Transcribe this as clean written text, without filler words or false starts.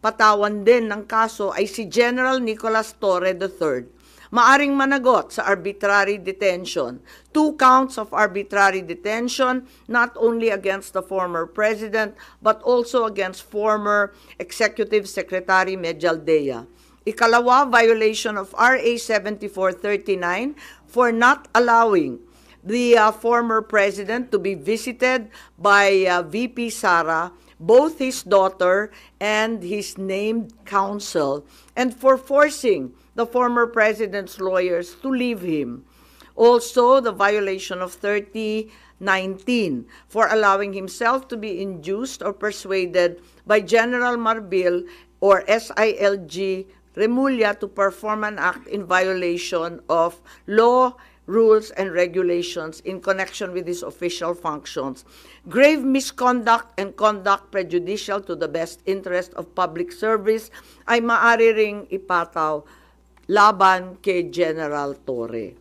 patawan din ng kaso ay si General Nicolas Torre III. Maaring managot sa arbitrary detention. 2 counts of arbitrary detention, not only against the former president, but also against former Executive Secretary Medialdea. Ikalawa, violation of RA 7439 for not allowing the former president to be visited by VP Sara, both his daughter and his named counsel, and for forcing the former president's lawyers to leave him. Also, the violation of 3019 for allowing himself to be induced or persuaded by General Marbil or SILG Remulla to perform an act in violation of law, rules, and regulations in connection with his official functions. Grave misconduct and conduct prejudicial to the best interest of public service ay maaari ring ipataw laban kay General Torre.